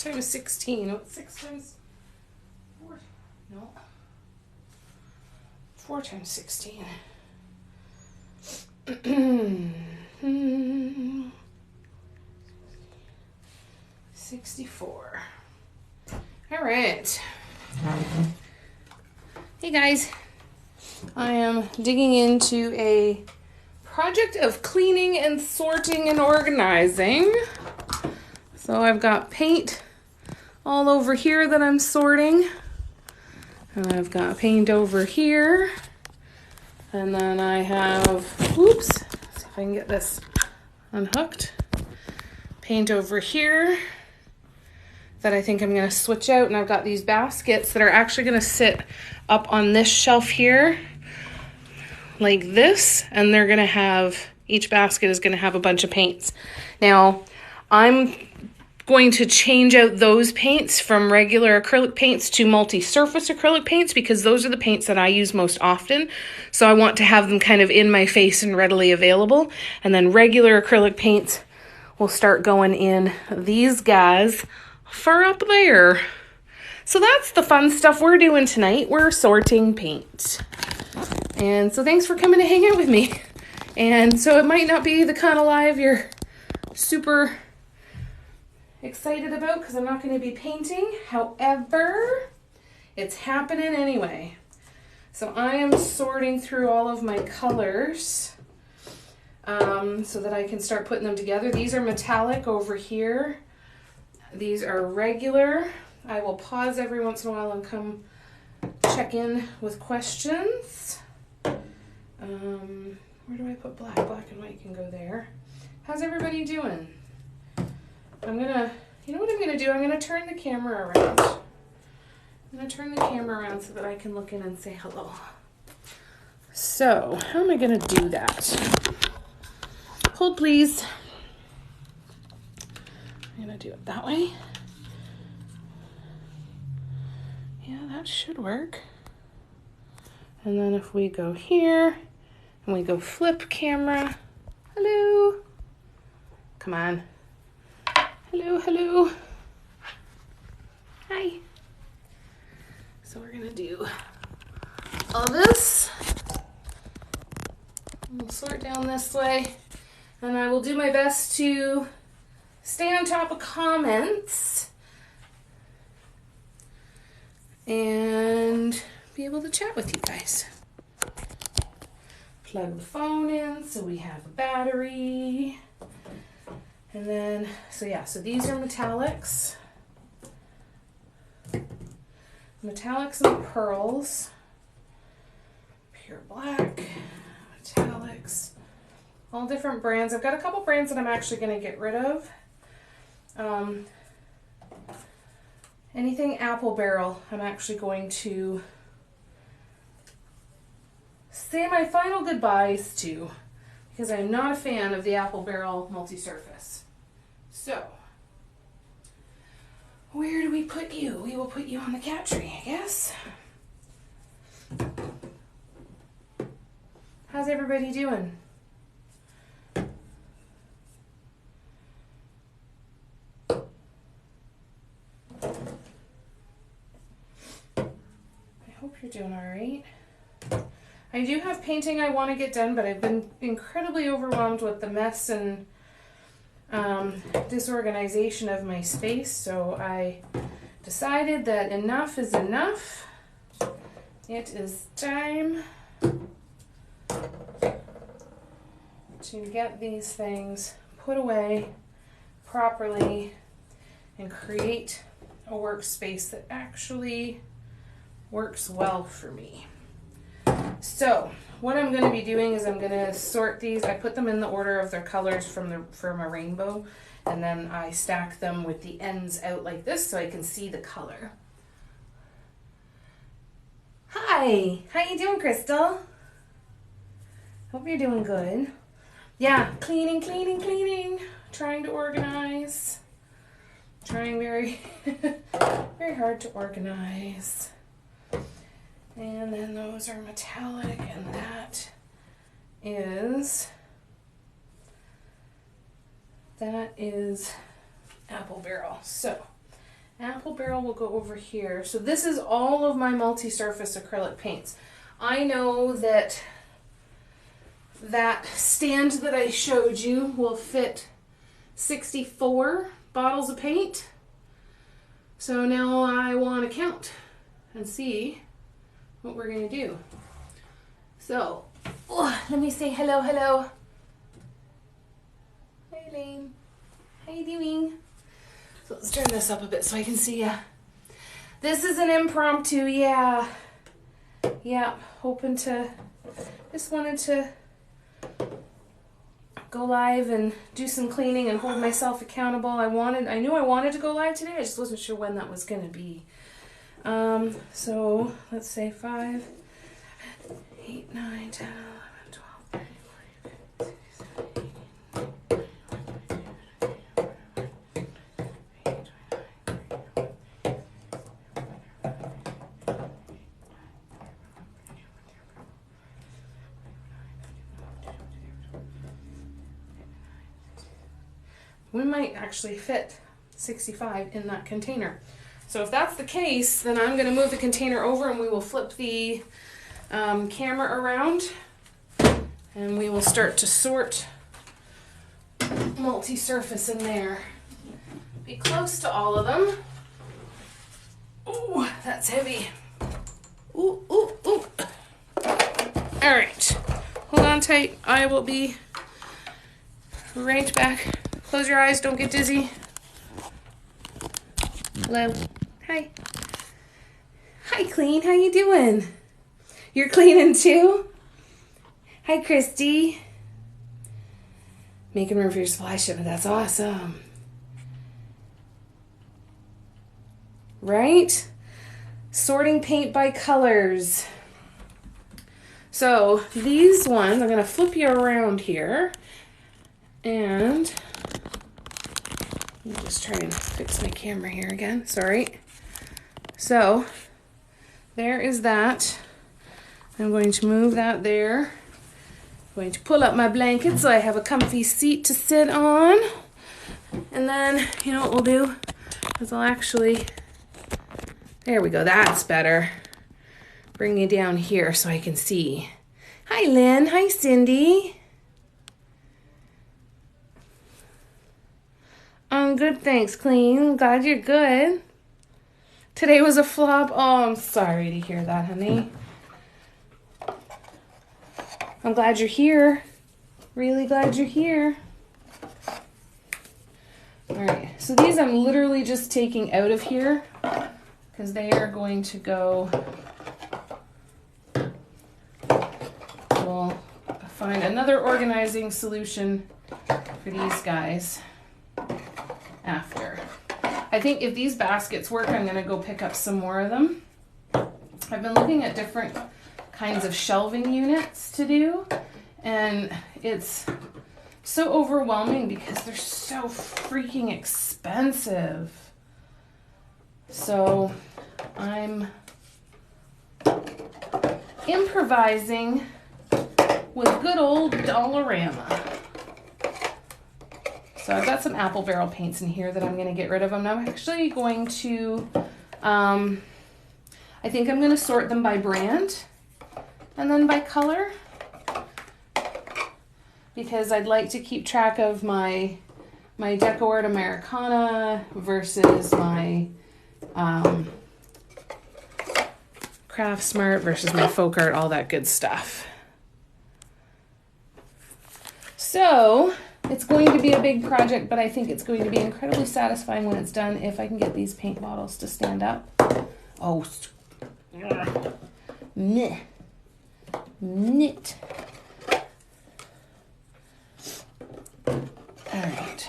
6 times 16. What's 6 times 4? No. 4 times 16. 64. All right. Hey guys. I am digging into a project of cleaning and sorting and organizing. So I've got paint all over here that I'm sorting. And I've got paint over here. And then I have, oops, see if I can get this unhooked. Paint over here that I think I'm going to switch out. And I've got these baskets that are actually going to sit up on this shelf here like this. And they're going to have, each basket is going to have a bunch of paints. Now, I'm going to change out those paints from regular acrylic paints to multi-surface acrylic paints because those are the paints that I use most often. So I want to have them kind of in my face and readily available. And then regular acrylic paints will start going in these guys for up there. So that's the fun stuff we're doing tonight. We're sorting paint. And so thanks for coming to hang out with me. And so it might not be the kind of live you're super excited about because I'm not going to be painting. However, it's happening anyway. So I am sorting through all of my colors so that I can start putting them together. These are metallic over here. These are regular. I will pause every once in a while and come check in with questions. Where do I put black? Black and white can go there. How's everybody doing? You know what I'm gonna do? I'm gonna turn the camera around. I'm gonna turn the camera around so that I can look in and say hello. So, how am I gonna do that? Hold please. I'm gonna do it that way. Yeah, that should work. And then if we go here, and we go flip camera. Hello. Come on. Hello, hello. Hi. So we're gonna do all this. We'll sort down this way. And I will do my best to stay on top of comments and be able to chat with you guys. Plug the phone in so we have a battery. And then, so these are metallics. Metallics and pearls. Pure black, metallics. All different brands. I've got a couple brands that I'm actually going to get rid of. Anything Apple Barrel, I'm actually going to say my final goodbyes to because I'm not a fan of the Apple Barrel multi-surface. So, where do we put you? We will put you on the cat tree, I guess. How's everybody doing? I hope you're doing all right. I do have painting I want to get done, but I've been incredibly overwhelmed with the mess and disorganization of my space, so I decided that enough is enough. It is time to get these things put away properly and create a workspace that actually works well for me. So what I'm going to be doing is I'm going to sort these. I put them in the order of their colors from a rainbow, and then I stack them with the ends out like this so I can see the color. Hi, how you doing, Crystal? Hope you're doing good. Yeah, cleaning, trying to organize. Trying very, very hard to organize. And then those are metallic, and that is Apple Barrel. So Apple Barrel will go over here. So this is all of my multi-surface acrylic paints. I know that that stand that I showed you will fit 64 bottles of paint. So now I want to count and see what we're going to do. So, let me say hello, hello. Hi, Elaine. How you doing? So let's turn this up a bit so I can see ya. This is an impromptu, yeah. Yeah, hoping to, just wanted to go live and do some cleaning and hold myself accountable. I knew I wanted to go live today, I just wasn't sure when that was going to be. So let's say 5, 8, 9, 10, 11, 12, 13, 14, we might actually fit 65 in that container. So if that's the case, then I'm going to move the container over and we will flip the camera around and we will start to sort multi-surface in there. Be close to all of them. Ooh, that's heavy. Ooh, ooh, ooh. All right, hold on tight. I will be right back. Close your eyes, don't get dizzy. Hello. Hi. Hi, Clean. How you doing? You're cleaning too? Hi, Christy. Making room for your supply shipment. That's awesome. Right? Sorting paint by colors. So these ones, I'm going to flip you around here. And let me just try and fix my camera here again. Sorry. So there is that. I'm going to move that there. I'm going to pull up my blanket so I have a comfy seat to sit on. And then, you know what we'll do? Is I'll actually, there we go, that's better. Bring you down here so I can see. Hi, Lynn. Hi, Cindy. I'm good, thanks, Clean. Glad you're good. Today was a flop. Oh, I'm sorry to hear that, honey. I'm glad you're here. Really glad you're here. All right, so these I'm literally just taking out of here because they are going to go. We'll find another organizing solution for these guys after. I think if these baskets work, I'm going to go pick up some more of them. I've been looking at different kinds of shelving units to do, and it's so overwhelming because they're so freaking expensive. So I'm improvising with good old Dollarama. So I've got some Apple Barrel paints in here that I'm going to get rid of. I'm actually going to, I think I'm going to sort them by brand and then by color, because I'd like to keep track of my DecoArt Americana versus my Craft Smart versus my Folk Art, all that good stuff. So it's going to be a big project, but I think it's going to be incredibly satisfying when it's done if I can get these paint bottles to stand up. Oh, meh. Knit. All right.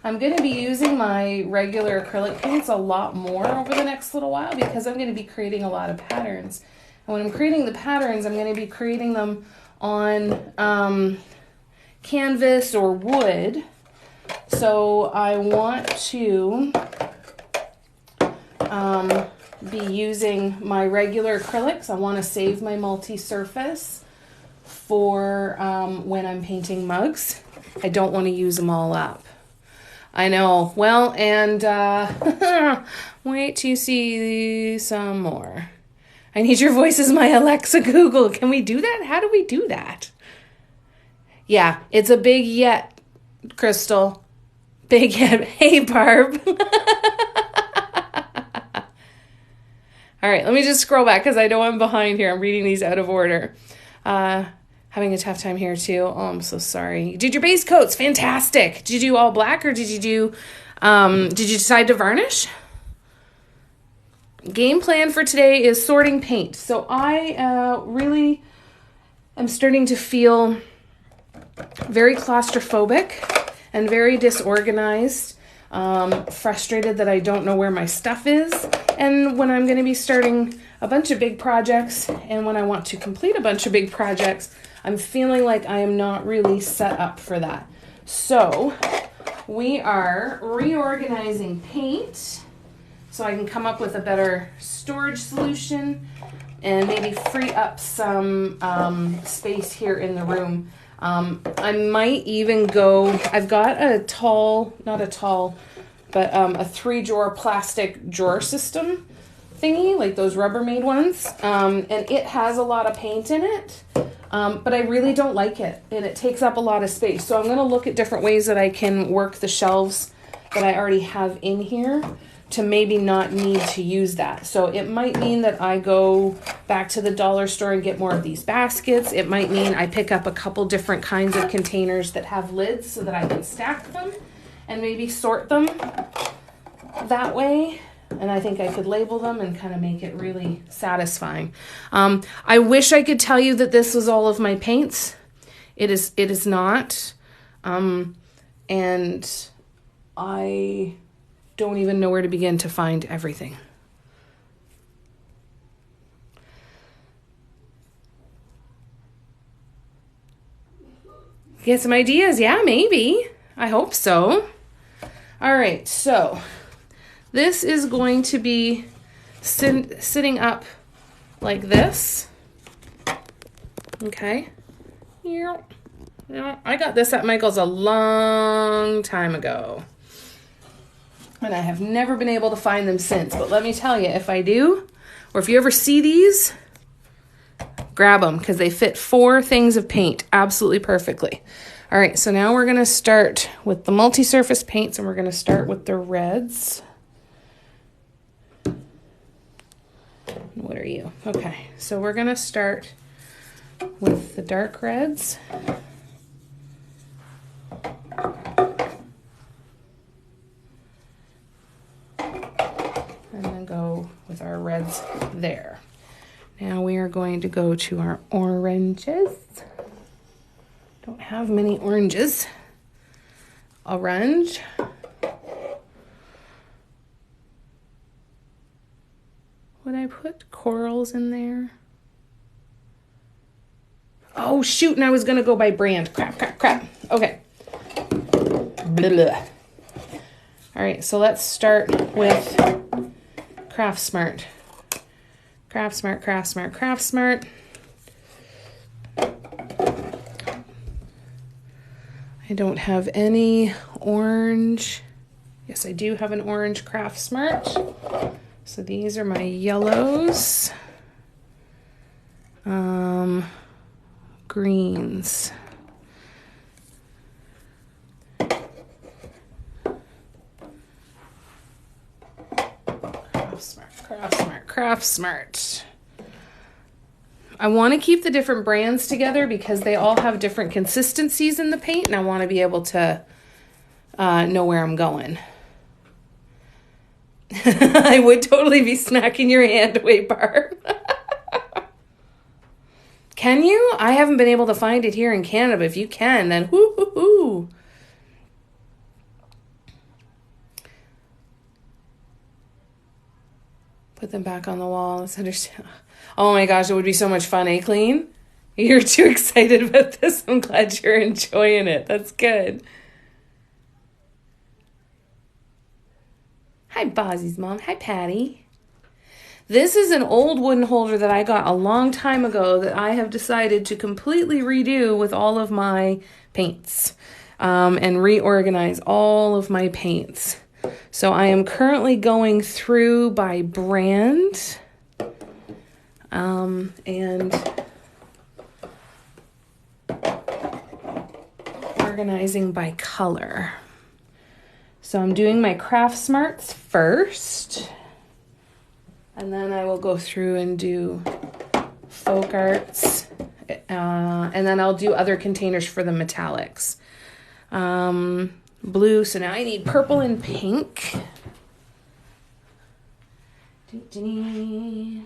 I'm going to be using my regular acrylic paints a lot more over the next little while because I'm going to be creating a lot of patterns. And when I'm creating the patterns, I'm going to be creating them on canvas or wood. So I want to be using my regular acrylics. I want to save my multi-surface for when I'm painting mugs. I don't want to use them all up. I know. Well, and wait till you see some more. I need your voice as my Alexa Google. Can we do that? How do we do that? Yeah, it's a big yet, Crystal. Big yet. Hey, Barb. All right, let me just scroll back because I know I'm behind here. I'm reading these out of order. Having a tough time here too. Oh, I'm so sorry. You did your base coats. Fantastic. Did you do all black or did you decide to varnish? Game plan for today is sorting paint. So I really am starting to feel very claustrophobic and very disorganized. Frustrated that I don't know where my stuff is. And when I'm going to be starting a bunch of big projects and when I want to complete a bunch of big projects, I'm feeling like I am not really set up for that. So we are reorganizing paint so I can come up with a better storage solution and maybe free up some space here in the room. I might even go, I've got a 3-drawer plastic drawer system thingy, like those Rubbermaid ones. And it has a lot of paint in it, but I really don't like it. And it takes up a lot of space. So I'm going to look at different ways that I can work the shelves that I already have in here to maybe not need to use that. So it might mean that I go back to the dollar store and get more of these baskets. It might mean I pick up a couple different kinds of containers that have lids so that I can stack them and maybe sort them that way. And I think I could label them and kind of make it really satisfying. I wish I could tell you that this was all of my paints. It is not. And I don't even know where to begin to find everything. Get some ideas? Yeah, maybe. I hope so. All right, so this is going to be sitting up like this. Okay. Yeah. I got this at Michael's a long time ago. And I have never been able to find them since. But let me tell you, if I do, or if you ever see these, grab them because they fit 4 things of paint absolutely perfectly. All right, so now we're going to start with the multi-surface paints, and we're going to start with the reds. What are you? Okay, so we're going to start with the dark reds. And then go with our reds there. Now we are going to go to our oranges. Don't have many oranges. Orange. Would I put corals in there? Oh, shoot, and I was going to go by brand. Crap. Okay. Blah, blah. All right, so let's start with Craftsmart. Craftsmart. I don't have any orange. Yes, I do have an orange Craftsmart. So these are my yellows. Greens. Craftsmart. I want to keep the different brands together because they all have different consistencies in the paint, and I want to be able to know where I'm going. I would totally be smacking your hand away, Barb. Can you? I haven't been able to find it here in Canada. If you can, then whoo. Put them back on the wall. Let's understand. Oh my gosh, it would be so much fun, eh, Clean? You're too excited about this. I'm glad you're enjoying it. That's good. Hi, Bozzy's mom. Hi, Patty. This is an old wooden holder that I got a long time ago that I have decided to completely redo with all of my paints. and reorganize all of my paints. So I am currently going through by brand and organizing by color. So I'm doing my Craft Smarts first, and then I will go through and do Folk Arts, and then I'll do other containers for the metallics. Blue, so now I need purple and pink. Do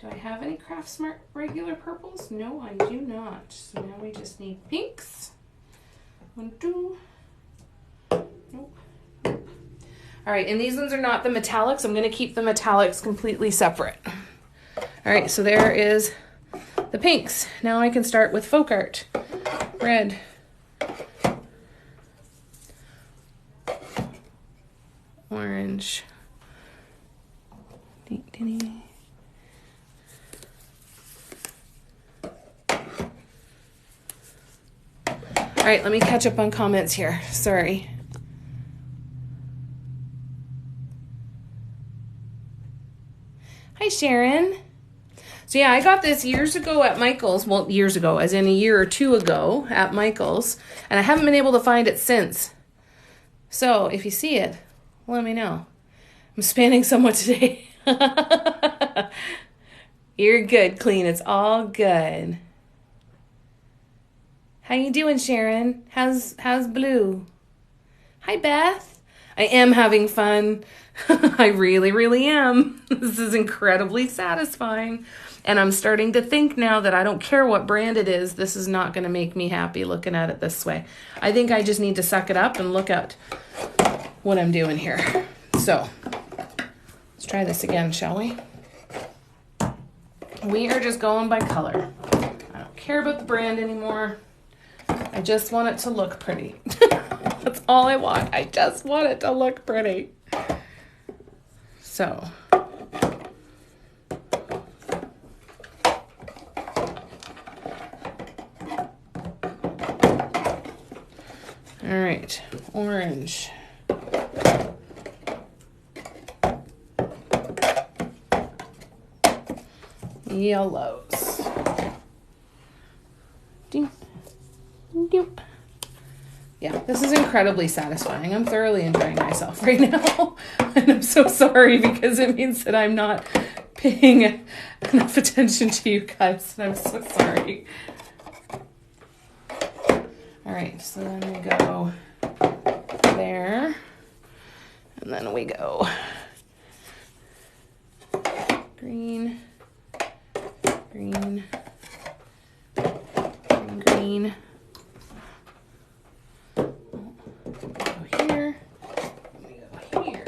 I have any Craft Smart regular purples? No, I do not. So now we just need pinks. 1, 2. Nope. All right, and these ones are not the metallics. I'm going to keep the metallics completely separate. All right, so there is the pinks. Now I can start with Folk Art. Red. Orange. All right, let me catch up on comments here. Sorry. Hi, Sharon. So yeah, I got this years ago at Michael's. Well, years ago, as in a year or two ago at Michael's. And I haven't been able to find it since. So if you see it, let me know. I'm spanning somewhat today. You're good, Clean. It's all good. How you doing, Sharon? How's Blue? Hi, Beth. I am having fun. I really, really am. This is incredibly satisfying. And I'm starting to think now that I don't care what brand it is, this is not going to make me happy looking at it this way. I think I just need to suck it up and look at what I'm doing here. So, let's try this again, shall we? We are just going by color. I don't care about the brand anymore. I just want it to look pretty. That's all I want. I just want it to look pretty. So. All right, orange. Yellows. Ding. Ding. Yeah, this is incredibly satisfying. I'm thoroughly enjoying myself right now. And I'm so sorry because it means that I'm not paying enough attention to you guys. And I'm so sorry. All right, so then we go there. And then we go green, green, green, green. Go here. We go here.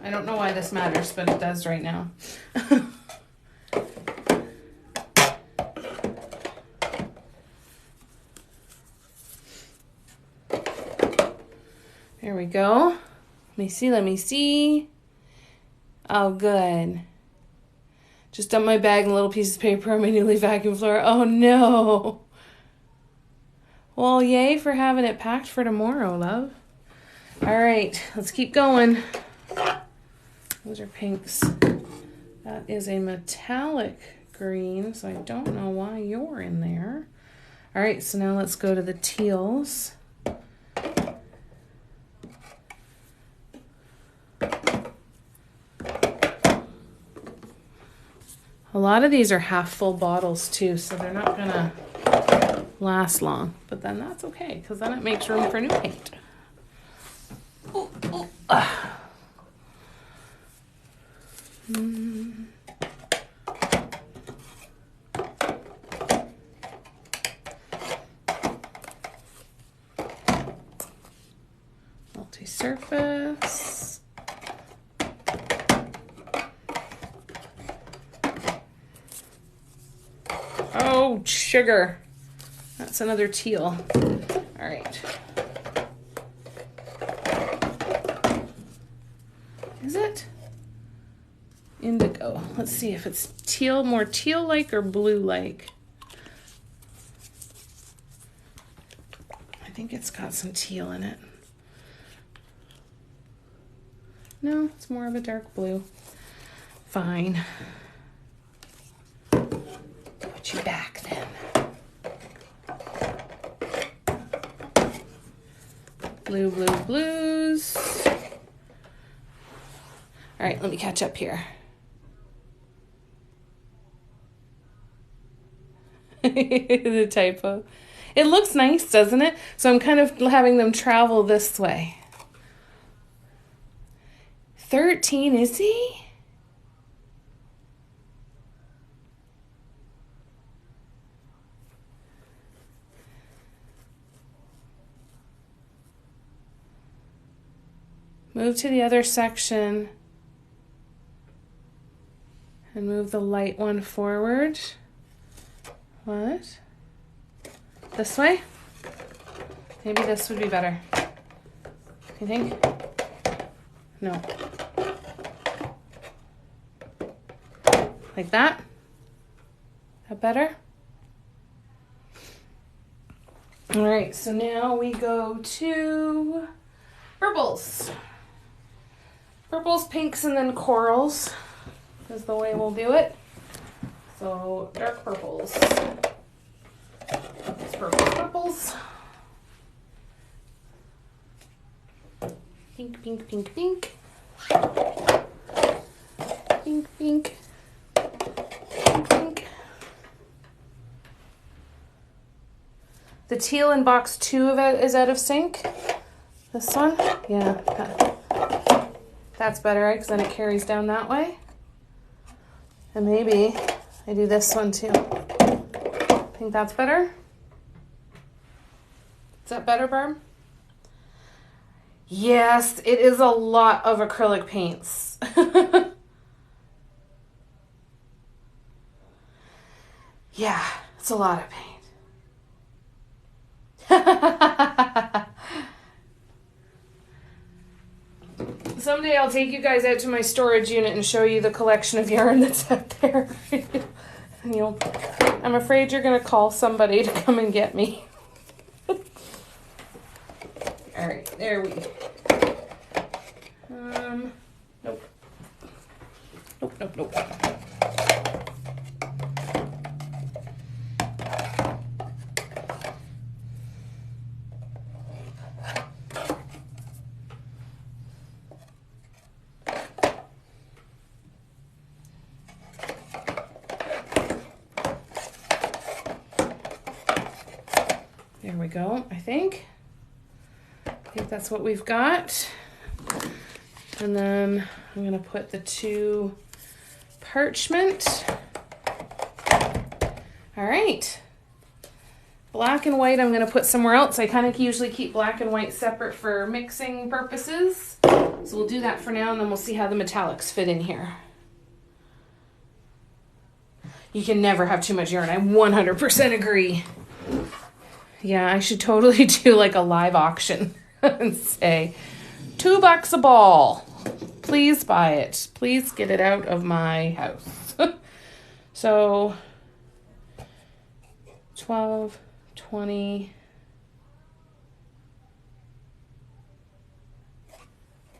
I don't know why this matters, but it does right now. There we go. Let me see. Oh, good. Just dumped my bag and a little piece of paper on my newly vacuumed floor. Oh, no. Well, yay for having it packed for tomorrow, love. All right, let's keep going. Those are pinks. That is a metallic green, so I don't know why you're in there. All right, so now let's go to the teals. A lot of these are half full bottles too, so they're not gonna last long, but then that's okay because then it makes room for new paint. Ooh, ooh, Multi-surface. Oh, sugar. That's another teal. All right. Is it? Indigo. Let's see if it's teal, more teal-like or blue-like. I think it's got some teal in it. No, it's more of a dark blue. Fine. Put you back then. Blue, blue, blues. All right, let me catch up here. The typo. It looks nice, doesn't it? So I'm kind of having them travel this way. 13, is he? Move to the other section and move the light one forward. What? This way? Maybe this would be better. You think? No. Like that? That better? All right, so now we go to purples. Purples, pinks, and then corals is the way we'll do it. So dark purples. Purples. Pink, pink, pink, pink. Pink, pink. Pink, pink. The teal in box 2 of it is out of sync. This one? Yeah. That's better, right? Because then it carries down that way. And maybe I do this one too. Think that's better? Is that better, Barb? Yes, it is a lot of acrylic paints. Yeah, it's a lot of paint. Someday I'll take you guys out to my storage unit and show you the collection of yarn that's out there. And I'm afraid you're going to call somebody to come and get me. All right, there we go. Nope. Nope, nope, nope. There we go, I think that's what we've got. And then I'm going to put the 2 parchment. All right. Black and white I'm going to put somewhere else. I kind of usually keep black and white separate for mixing purposes. So we'll do that for now, and then we'll see how the metallics fit in here. You can never have too much yarn. I 100% agree. Yeah, I should totally do like a live auction and say, $2 a ball. Please buy it. Please get it out of my house. So 12, 20,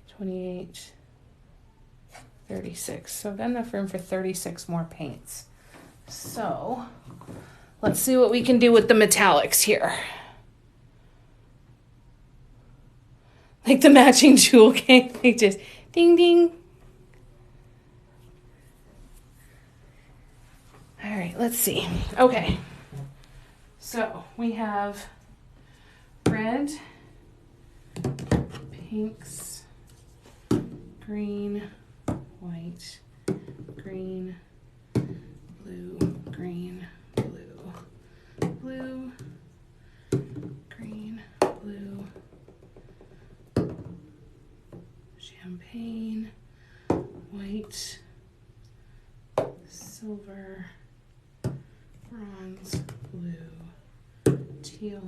28, 36. So I've got enough room for 36 more paints. So let's see what we can do with the metallics here. Like the matching jewel game. They just ding ding. All right, let's see. Okay. So we have red, pinks, green, white, green, blue, green, blue, blue, green, blue, champagne, white, silver, bronze, blue, teal,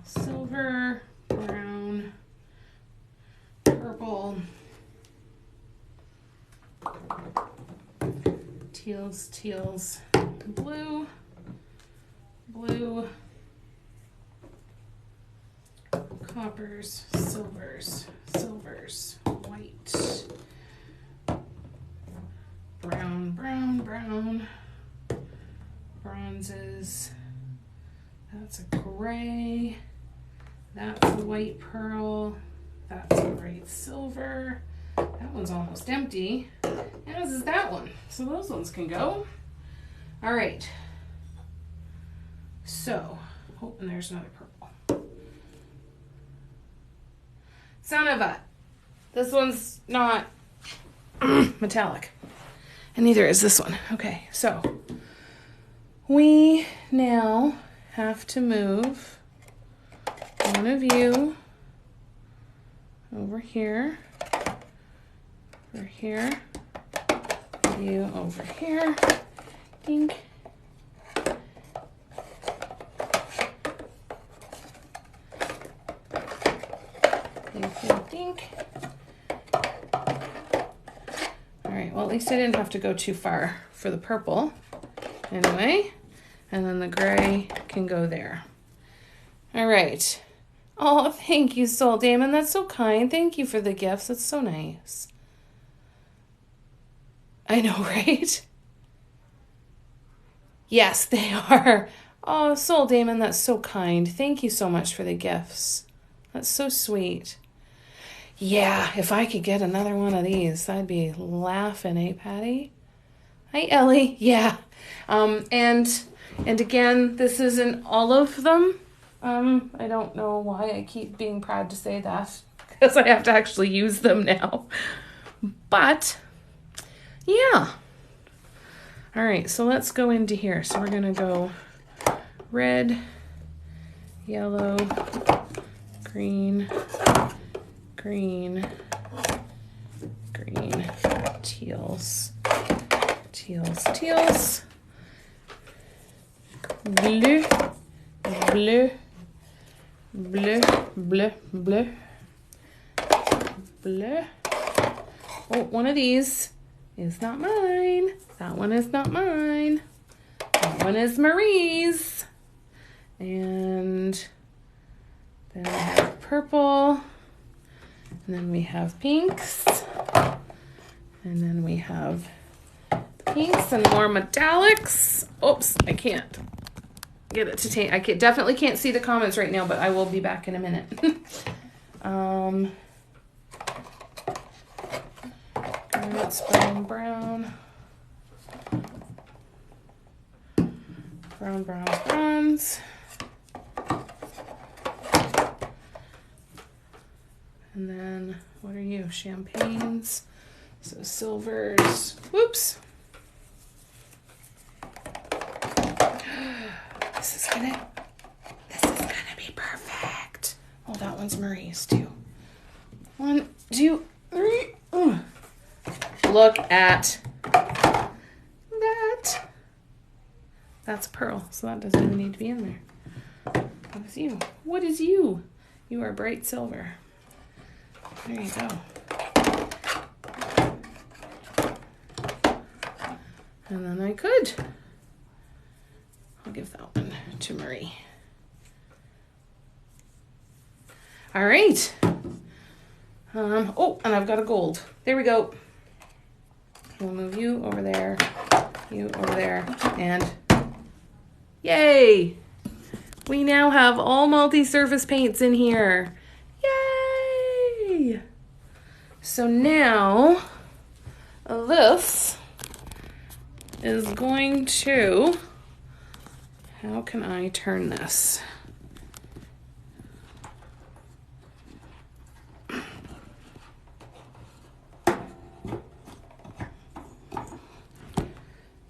silver, brown, purple, teals, teals, blue, blue, coppers, silvers, silvers, white, brown, brown, brown, bronzes, that's a gray, that's a white pearl, that's a bright silver, that one's almost empty, as is that one, so those ones can go. All right, so, oh, and there's another purple. Son of a, this one's not metallic, and neither is this one. Okay, so we now have to move one of you over here, you over here, dink. Dink, dink, dink. All right, well, at least I didn't have to go too far for the purple. Anyway, and then the gray can go there. All right. Oh, thank you, Soul Damon. That's so kind. Thank you for the gifts. It's so nice. I know, right? Yes, they are. Oh, Soul Damon, that's so kind. Thank you so much for the gifts. That's so sweet. Yeah, if I could get another one of these, I'd be laughing, eh, Patty? Hi, Ellie. Yeah. And again, this isn't all of them. I don't know why I keep being proud to say that, because I have to actually use them now. But, yeah. All right, so let's go into here. So we're going to go red, yellow, green, green, green, teals, teals, teals, blue, bleu, bleu, bleu, bleu, bleu. Oh, one of these is not mine. That one is not mine. That one is Marie's. And then we have purple. And then we have pinks. And then we have pinks and more metallics. Oops, I can't get it to take. Definitely can't see the comments right now, but I will be back in a minute. That's brown, brown. Brown, brown, bronze. And then, what are you? Champagnes. So silvers. Whoops. This is gonna be perfect. Oh, that one's Marie's too. 1, 2, 3. Ooh. Look at that. That's pearl, so that doesn't even need to be in there. What is you? What is you? You are bright silver. There you go. And then I could. I'll give that one to Marie. All right. Oh, and I've got a gold. There we go. We'll move you over there, you over there, and yay! We now have all multi-surface paints in here. Yay! So now this is going to, how can I turn this?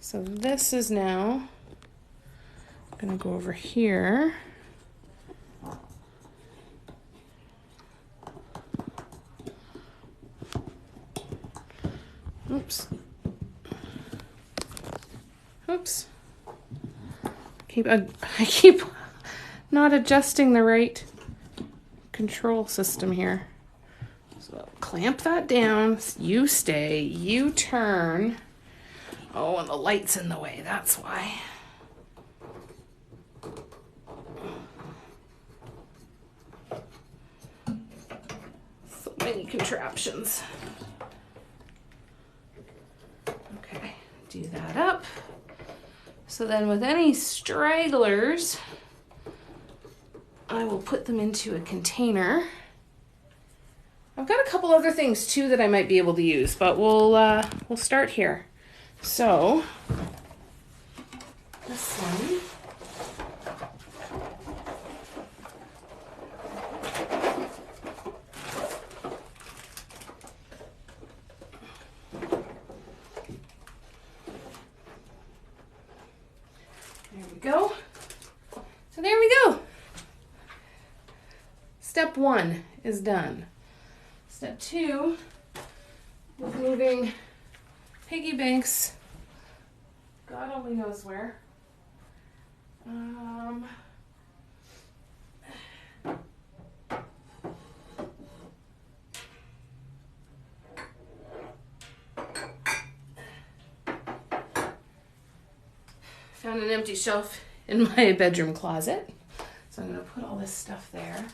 So this is now going to go over here. Oops. Oops. I keep not adjusting the right control system here. So clamp that down. You stay. You turn. Oh, and the light's in the way, that's why. So many contraptions. Okay, do that up. So then with any stragglers, I will put them into a container. I've got a couple other things too that I might be able to use, but we'll start here. So this one. There we go. So there we go. Step 1 is done. Step 2 is moving piggy banks. God only knows where. Found an empty shelf in my bedroom closet. So I'm going to put all this stuff there.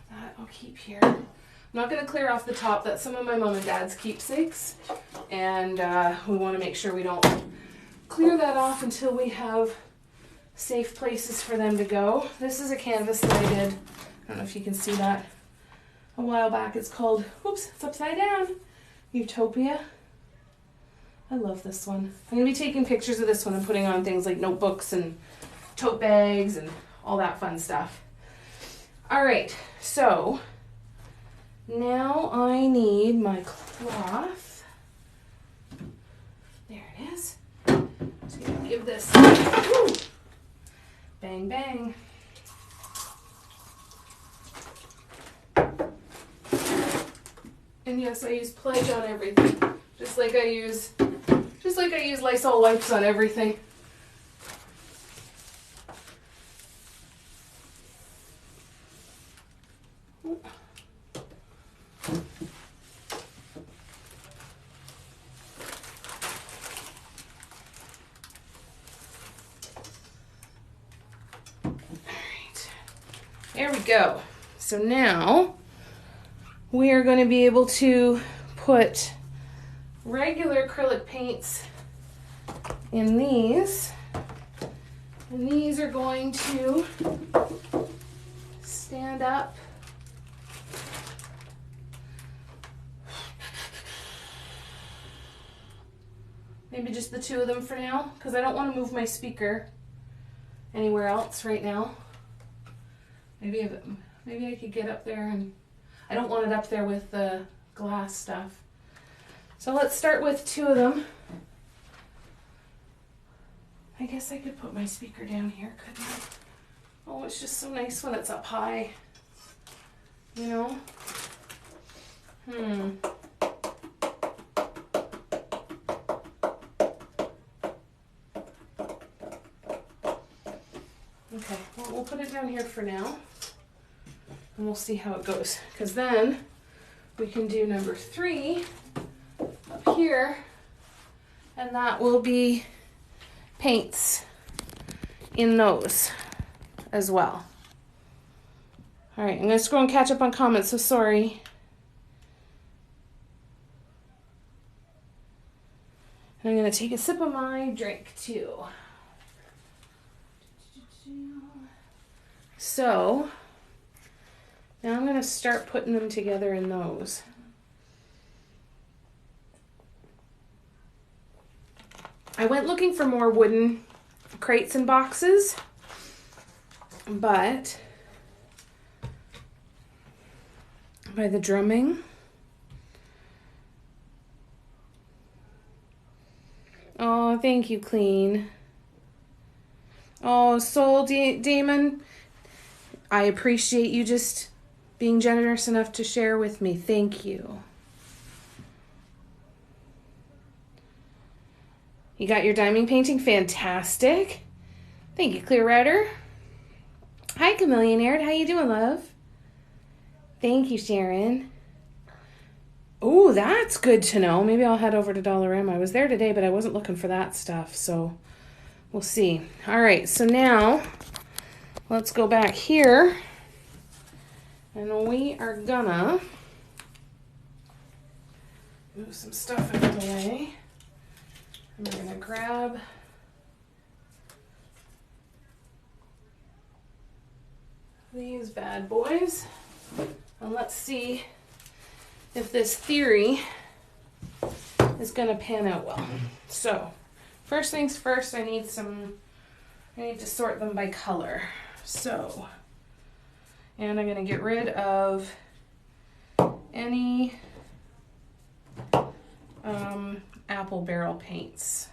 That I'll keep here. I'm not going to clear off the top. That's some of my mom and dad's keepsakes. And we want to make sure we don't clear that off until we have safe places for them to go. This is a canvas that I did. I don't know if you can see that a while back. It's called, oops, it's upside down, Utopia. I love this one. I'm going to be taking pictures of this one and putting on things like notebooks and tote bags and all that fun stuff. All right, so now I need my cloth. There it is. Just going to give this, woo, bang, bang. And yes, I use Pledge on everything, just like I use Lysol wipes on everything. There we go. So now we are going to be able to put regular acrylic paints in these. And these are going to stand up. Maybe just the two of them for now, because I don't want to move my speaker anywhere else right now. Maybe I could get up there, and I don't want it up there with the glass stuff. So let's start with two of them. I guess I could put my speaker down here, couldn't I? Oh, it's just so nice when it's up high. You know? Okay, well, we'll put it down here for now. And we'll see how it goes. Because then we can do number 3 up here. And that will be paints in those as well. All right, I'm going to scroll and catch up on comments, so sorry. And I'm going to take a sip of my drink too. So now I'm going to start putting them together in those. I went looking for more wooden crates and boxes, but by the drumming, oh, thank you, Clean. Oh, Soul Damon, I appreciate you just being generous enough to share with me. Thank you. You got your diamond painting? Fantastic. Thank you, Clear Rider. Hi, Chameleon Aird. How you doing, love? Thank you, Sharon. Oh, that's good to know. Maybe I'll head over to Dollarama. I was there today, but I wasn't looking for that stuff, so we'll see. All right, so now let's go back here, and we are gonna move some stuff out of the way. And we're gonna grab these bad boys, and let's see if this theory is gonna pan out well. So, first things first, I need to sort them by color. So, and I'm gonna get rid of any apple barrel paints.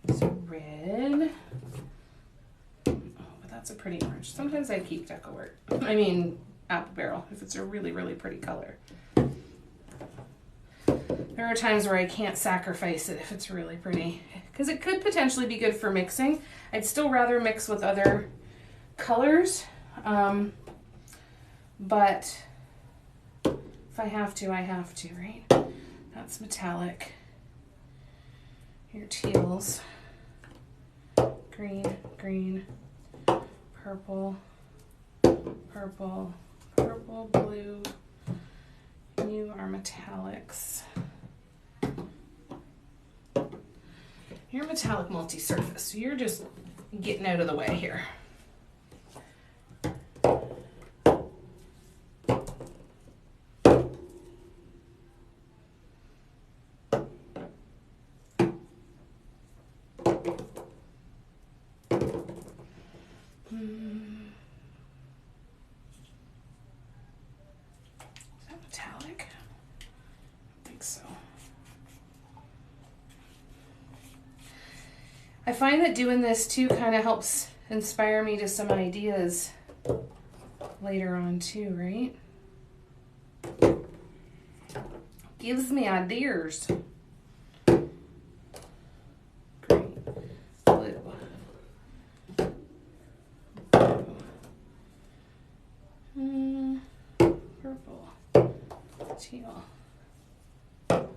So red. Oh, but that's a pretty orange. Sometimes I keep Decawart. I mean, apple barrel, if it's a really, really pretty color. There are times where I can't sacrifice it if it's really pretty, because it could potentially be good for mixing. I'd still rather mix with other colors, but if I have to, I have to, right? That's metallic. Your teals. Green, green, purple, purple, purple, blue. You are metallics. You're metallic multi-surface, so you're just getting out of the way here. I find that doing this too kind of helps inspire me to some ideas later on too, right? Gives me ideas. Green, blue, purple, teal, blue,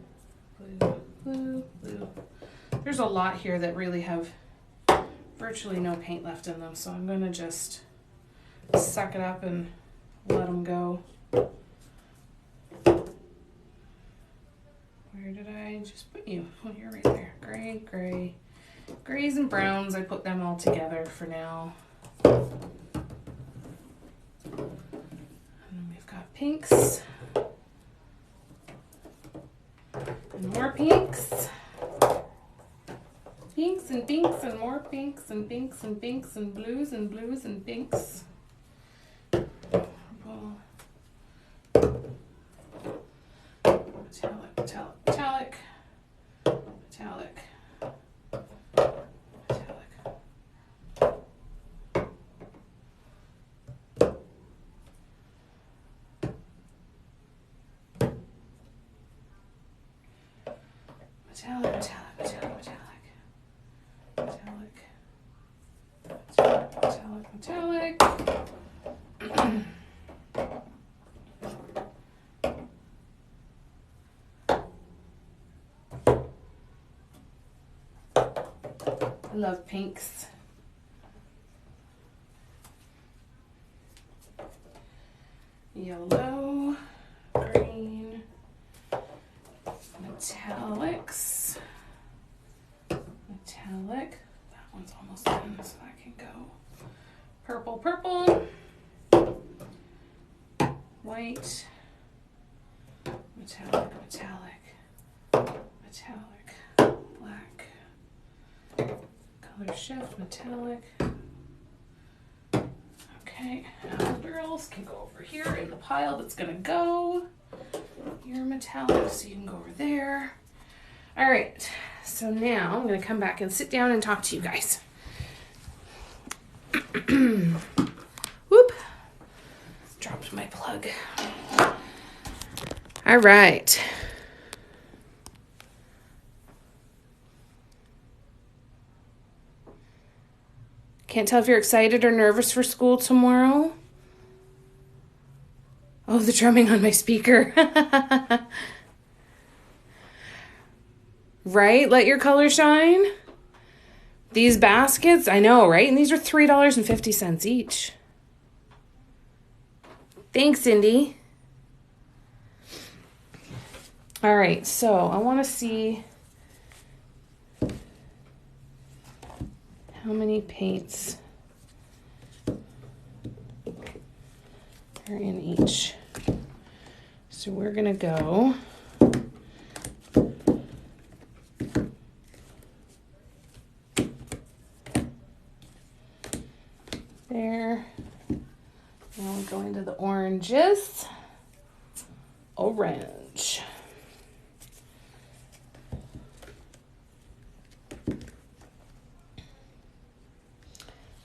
blue, blue. There's a lot here that really have virtually no paint left in them, so I'm going to just suck it up and let them go. Where did I just put you? Oh, you're right there. Gray, gray. Grays and browns, I put them all together for now. And then we've got pinks. And more pinks. Pinks and pinks and more pinks and pinks and pinks and blues and blues and pinks. Purple. Metallic, metallic, metallic. Metallic. Metallic. Metallic, metallic, metallic, metallic. Metallic, metallic, metallic. I love pinks. Yellow, green, metallics, metallic. That one's almost done, so that can go. Purple, purple, white, metallic, metallic, metallic, black, color shift, metallic. Okay, apple barrels can go over here in the pile that's gonna go. You're metallic, so you can go over there. All right, so now I'm gonna come back and sit down and talk to you guys. Whoop, dropped my plug. All right. Can't tell if you're excited or nervous for school tomorrow. Oh, the drumming on my speaker. Right? Let your color shine. These baskets, I know, right? And these are $3.50 each. Thanks, Cindy. All right, so I want to see how many paints are in each. So we're going to go there. Now we'll go into the oranges. Orange.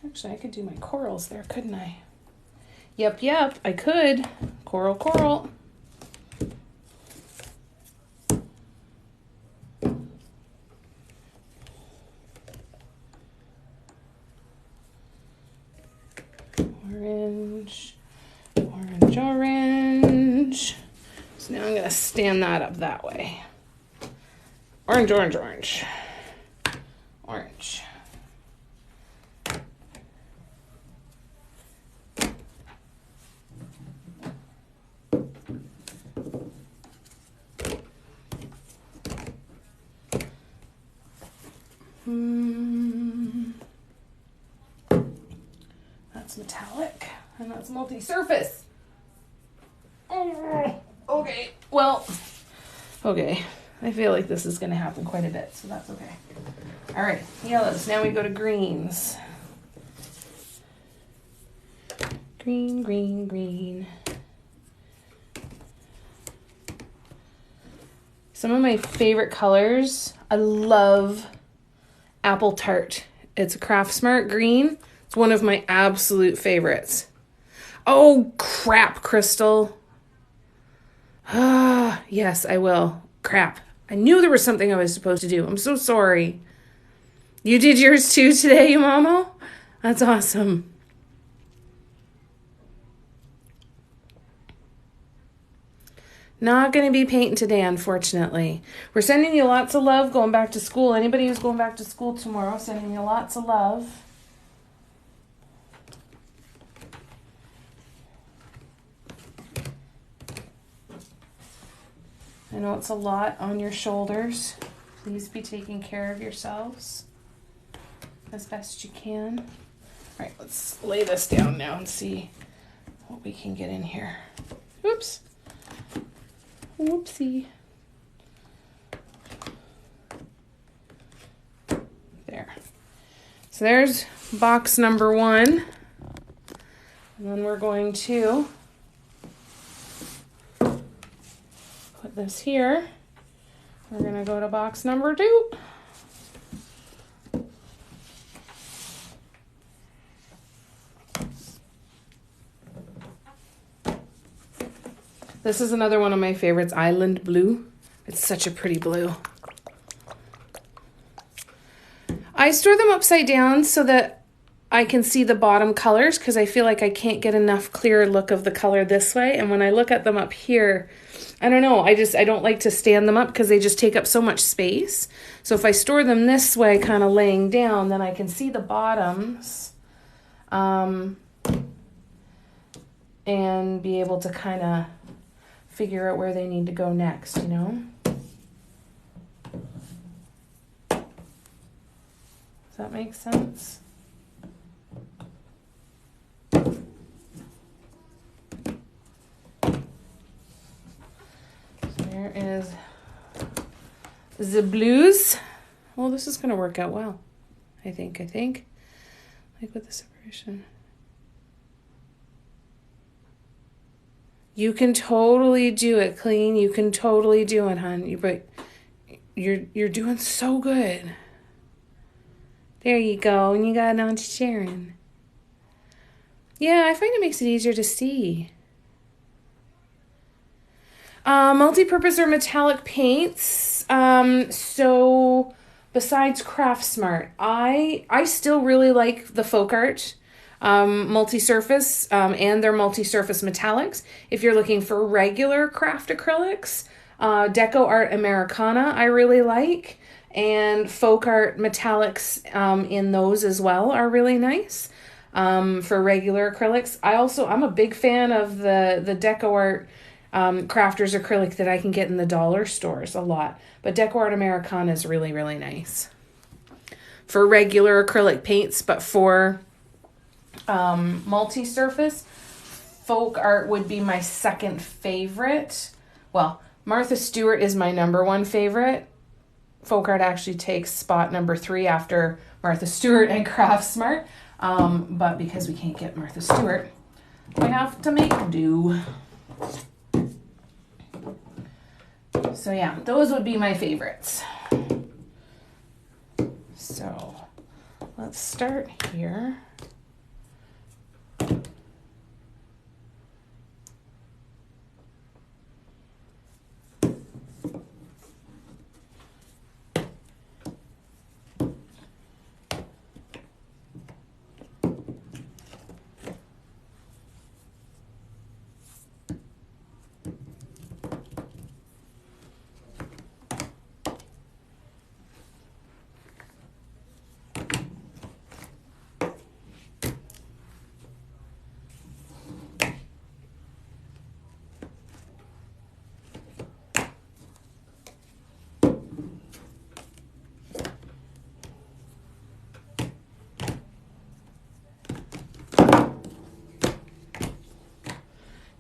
Actually, I could do my corals there, couldn't I? Yep, I could. Coral. Orange. So now I'm going to stand that up that way. Orange. That's metallic, and that's multi-surface. Oh, okay. Well, okay. I feel like this is going to happen quite a bit, so that's okay. All right, yellows. Now we go to greens. Green. Some of my favorite colors, I love Apple Tart. It's a Craftsmart green. It's one of my absolute favorites. Oh, crap, Crystal. Yes, I will. Crap. I knew there was something I was supposed to do. I'm so sorry. You did yours too today, Mamo? That's awesome. Not going to be painting today, unfortunately. We're sending you lots of love going back to school. Anybody who's going back to school tomorrow, sending you lots of love. I know it's a lot on your shoulders. Please be taking care of yourselves as best you can. All right, let's lay this down now and see what we can get in here. Oops. Whoopsie. There. So there's box number 1. And then we're going to put this here. We're going to go to box number 2. This is another one of my favorites, Island Blue. It's such a pretty blue. I store them upside down so that I can see the bottom colors because I feel like I can't get enough clear look of the color this way. And when I look at them up here, I don't know, I don't like to stand them up because they just take up so much space. So if I store them this way, kind of laying down, then I can see the bottoms and be able to kind of figure out where they need to go next, you know? Does that make sense? So there is the blues. Well, this is going to work out well, I think. Like with the separation. You can totally do it, Clean. You can totally do it, hon. But you're doing so good. There you go. And you got it on to Sharon. Yeah, I find it makes it easier to see. Multi-purpose or metallic paints. So besides Craftsmart, I still really like the Folk Art multi-surface and their multi-surface metallics. If you're looking for regular craft acrylics, Deco Art Americana I really like, and Folk Art metallics in those as well are really nice for regular acrylics. I'm a big fan of the Deco Art crafters acrylic that I can get in the dollar stores a lot, but Deco Art Americana is really, really nice for regular acrylic paints. But for multi-surface, Folk Art would be my second favorite. Well, Martha Stewart is my number one favorite. Folk Art actually takes spot number 3 after Martha Stewart and Craftsmart. But because we can't get Martha Stewart, we have to make do. So yeah, those would be my favorites. So let's start here.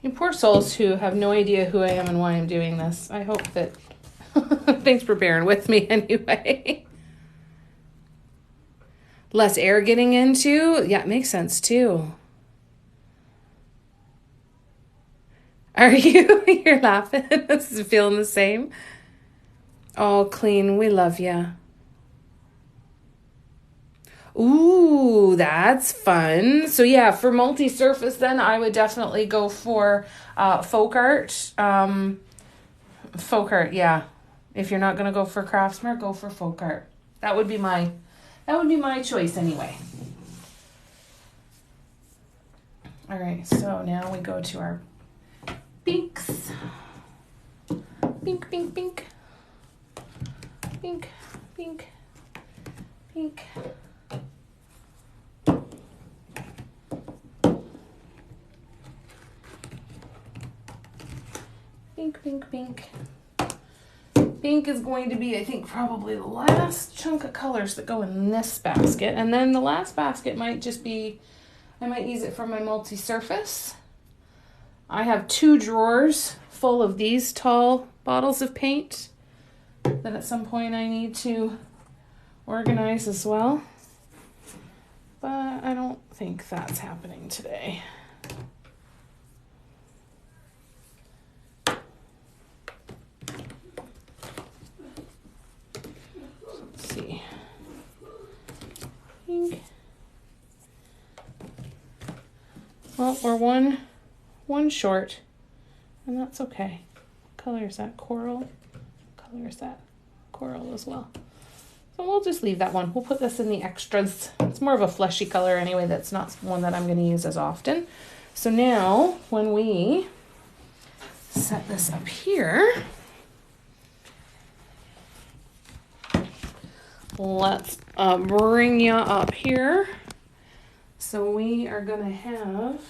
You poor souls who have no idea who I am and why I'm doing this. I hope that... Thanks for bearing with me anyway. Less air getting into? Yeah, it makes sense too. Are you? You're laughing? This is feeling the same? Oh, Clean, we love ya. Ooh, that's fun. So yeah, for multi-surface then, I would definitely go for Folk Art. Folk Art, yeah. If you're not going to go for Craftsmart, go for Folk Art. That would be my choice anyway. All right, so now we go to our pinks. Pink, pink, pink. Pink, pink, pink. Pink, pink, pink. Pink is going to be, I think, probably the last chunk of colors that go in this basket. And then the last basket might just be, I might use it for my multi-surface. I have 2 drawers full of these tall bottles of paint that at some point I need to organize as well. But I don't think that's happening today. Let's see. Pink. Well, we're one short, and that's okay. What color is that? Coral? What color is that? Coral as well. So we'll just leave that one. We'll put this in the extras. It's more of a fleshy color anyway. That's not one that I'm going to use as often. So now when we set this up here, let's bring you up here. So we are going to have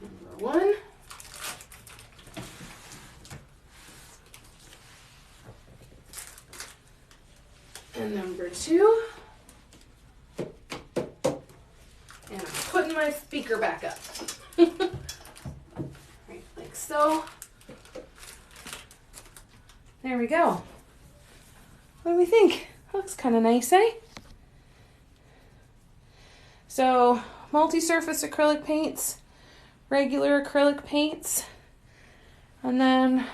number 1. And number 2. And I'm putting my speaker back up. Right, like so. There we go. What do we think? Looks kind of nice, eh? So, multi-surface acrylic paints, regular acrylic paints, and then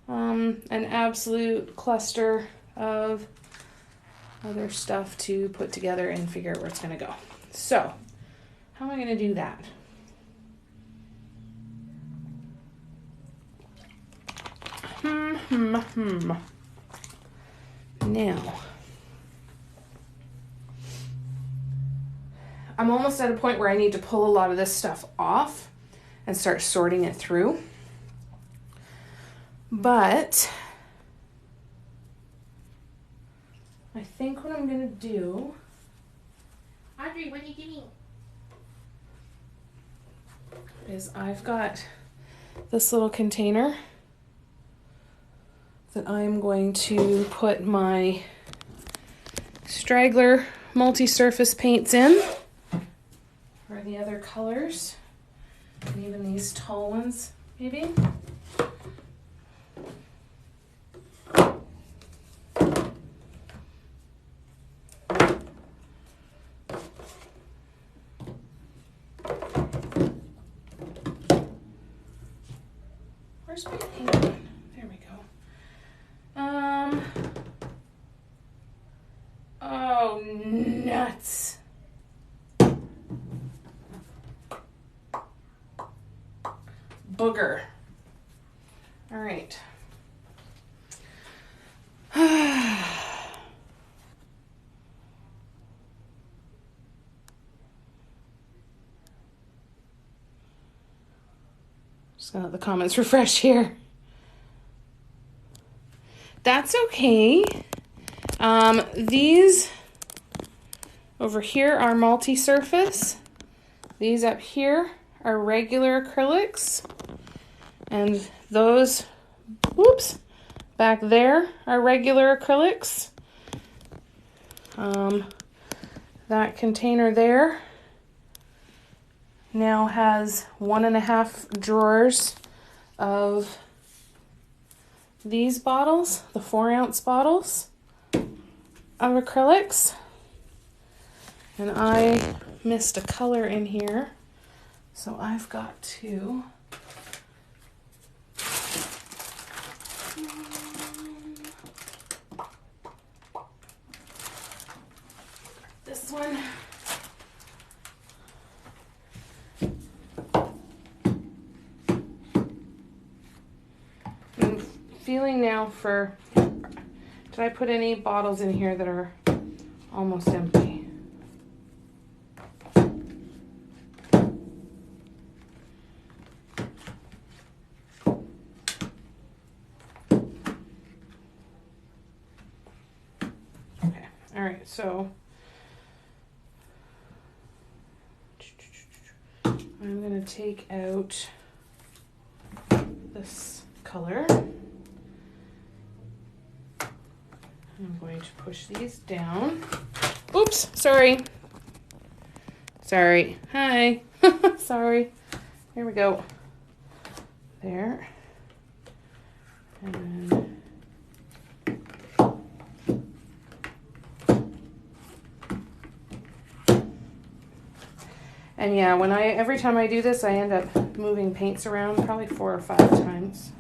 an absolute cluster of other stuff to put together and figure out where it's going to go. So, how am I going to do that? Now, I'm almost at a point where I need to pull a lot of this stuff off and start sorting it through. But I think what I'm gonna do, Audrey, what are you doing? is I've got this little container that I'm going to put my straggler multi-surface paints in, or the other colors, and even these tall ones, maybe. Where's my paint? There we go. Oh, nuts. Booger. All right. Just gonna let the comments refresh here. That's okay. These over here are multi-surface. These up here are regular acrylics. And those, whoops, back there are regular acrylics. That container there now has 1.5 drawers of these bottles, the 4-ounce bottles of acrylics. And I missed a color in here, so I've got to this one. I'm feeling now for, did I put any bottles in here that are almost empty? Okay, all right, so I'm gonna take out this color. I'm going to push these down. Oops, sorry. Sorry, hi. Sorry. Here we go. There. And yeah, every time I do this, I end up moving paints around probably 4 or 5 times.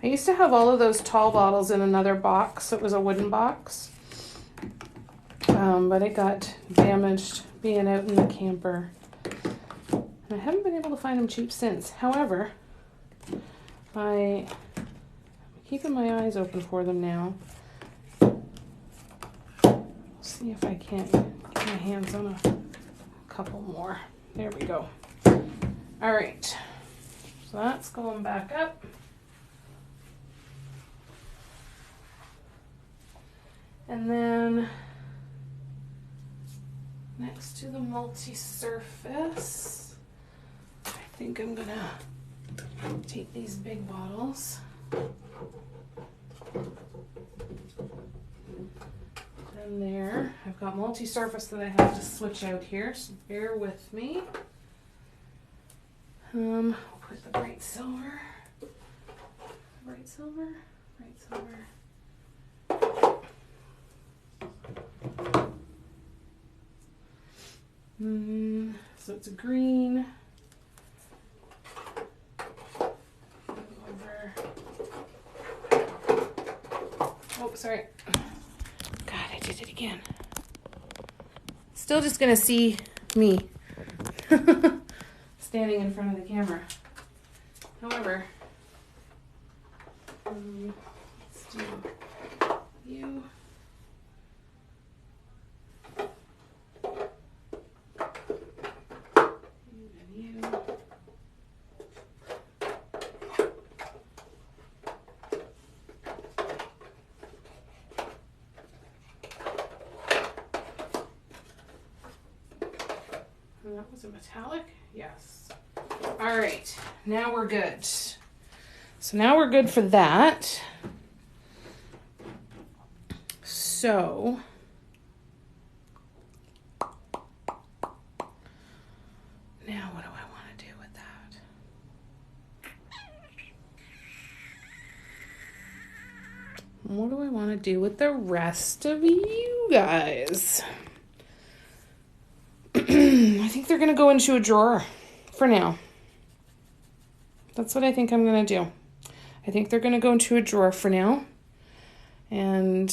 I used to have all of those tall bottles in another box. It was a wooden box, but it got damaged being out in the camper. And I haven't been able to find them cheap since. However, I'm keeping my eyes open for them now. See if I can't get my hands on a couple more. There we go. All right, so that's going back up. And then next to the multi-surface, I think I'm gonna take these big bottles. And there, I've got multi-surface that I have to switch out here, so bear with me. I'll put the bright silver. Bright silver, bright silver. So it's a green. Over. Oh, sorry. God, I did it again. Still just gonna see me standing in front of the camera. However, let's do you. You. And that was a metallic? Yes. All right, now we're good. So now we're good for that. So now what do I want to do with that? What do I want to do with the rest of you guys? I think they're going to go into a drawer for now. That's what I think I'm going to do. I think they're going to go into a drawer for now. And